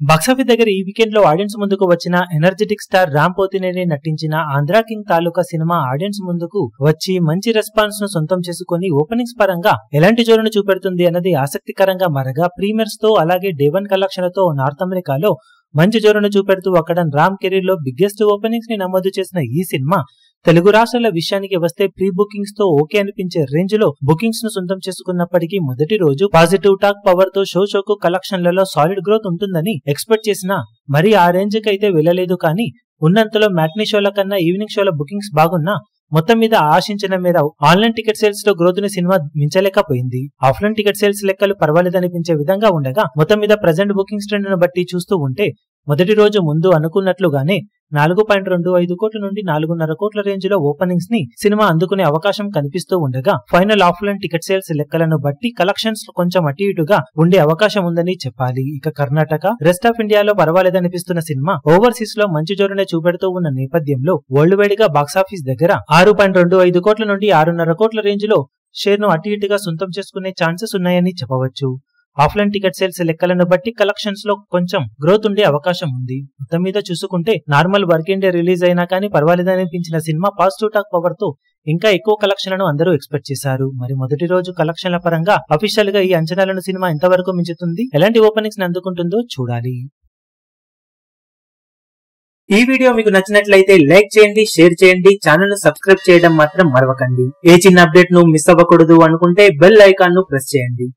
Box office దగ్గర ఈ weekend లో ఆడియన్స్ ముందుకు వచ్చిన ఎనర్జెటిక్ స్టార్ రామ్ పోతినేని నటించిన ఆంధ్ర కింగ్ తాలూకా సినిమా ఆడియన్స్ ముందుకు వచ్చి మంచి రెస్పాన్స్ ను సొంతం చేసుకుని ఓపెనింగ్స్ పరంగా ఎలాంటి జోరును చూపెడుతుంది అన్నది ఆసక్తికరంగా మారగా ప్రీమియర్స్ తో అలాగే డే 1 కలెక్షన్లతో నార్త్ అమెరికాలో మంచి జోరును చూపెడుతూ అక్కడ రామ్ కెరీర్ లో బిగ్గెస్ట్ ఓపెనింగ్స్ ని నమోదు చేసిన ఈ సినిమా తెలుగు రాష్ట్రాల విషయానికి వస్తే ప్రీ బుకింగ్స్ తో ఓకే అనిపించే రేంజ్ లో బుకింగ్స్ ను సొంతం చేసుకున్నప్పటికీ మొదటి రోజు పాజిటివ్ టాక్ పవర్ తో షోకు కలెక్షన్లలో సాలిడ్ గ్రోత్ ఉంటుందని ఎక్స్పెక్ట్ చేసినా మరి ఆ రేంజ్ కి అయితే వెళ్లలేదు. కానీ ఉన్నంతలో మ్యాట్నీ షోల కన్నా ఈవినింగ్ షోల బుకింగ్స్ బాగున్నా మొత్తం మీద ఆశించిన మేర ఆన్లైన్ టికెట్ సేల్స్ లో గ్రోత్ ని సినిమా మించలేకపోయింది. ఆఫ్లైన్ టికెట్ సేల్స్ లెక్కలు పర్వాలేదనిపించే విధంగా ఉండగా మొత్తం మీద ప్రెజెంట్ బుకింగ్స్ ట్రెండ్ ను బట్టి చూస్తూ ఉంటే మొదటి రోజు ముందు అనుకున్నట్లుగానే 4.25 కోట్ల నుండి 4.5 కోట్ల రేంజ్ లో ఓపెనింగ్స్ ని సినిమా అందుకునే అవకాశం కనిపిస్తూ ఉండగా ఫైనల్ ఆఫ్లైన్ టికెట్ సేల్స్ లెక్కలను బట్టి కలెక్షన్స్ కొంచెం అటు ఇటుగా ఉండే అవకాశం ఉందని చెప్పాలి. ఇక కర్ణాటక రెస్ట్ ఆఫ్ ఇండియాలో పర్వాలేదనిపిస్తున్న సినిమా ఓవర్సీస్ లో మంచి జోరునే చూపెడుతూ ఉన్న నేపథ్యంలో వరల్డ్ వైడ్ గా బాక్సాఫీస్ దగ్గర 6.25 కోట్ల నుండి 6.5 కోట్ల రేంజ్ లో షేర్ ను అటు ఇటుగా సొంతం చేసుకునే ఛాన్సెస్ ఉన్నాయని చెప్పవచ్చు. ఆఫ్లైన్ టికెట్ సేల్స్ లెక్కలను బట్టి కలెక్షన్స్ లో కొంచెం గ్రోత్ ఉండే అవకాశం ఉంది. మొత్తం మీద చూసుకుంటే నార్మల్ వర్కింగ్ డే రిలీజ్ అయినా కానీ పర్వాలేదనిపించిన సినిమా పాజిటివ్ టాక్ పవర్ తో ఇంకా ఎక్కువ కలెక్షన్లను అందరూ ఎక్స్పెక్ట్ చేశారు. మరి మొదటి రోజు కలెక్షన్ల పరంగా అఫీషియల్ గా ఈ అంచనాలను సినిమా ఎంతవరకు మించుతుంది, ఎలాంటి ఓపెనింగ్స్ అందుకుంటుందో చూడాలి. ఈ వీడియో మీకు నచ్చినట్లయితే లైక్ చేయండి, షేర్ చేయండి, ఛానల్ ను సబ్స్క్రైబ్ చేయడం మాత్రం మరవకండి. ఏ చిన్న అప్డేట్ ను మిస్ అవ్వకూడదు అనుకుంటే బెల్ ఐకాన్ ను ప్రెస్ చేయండి.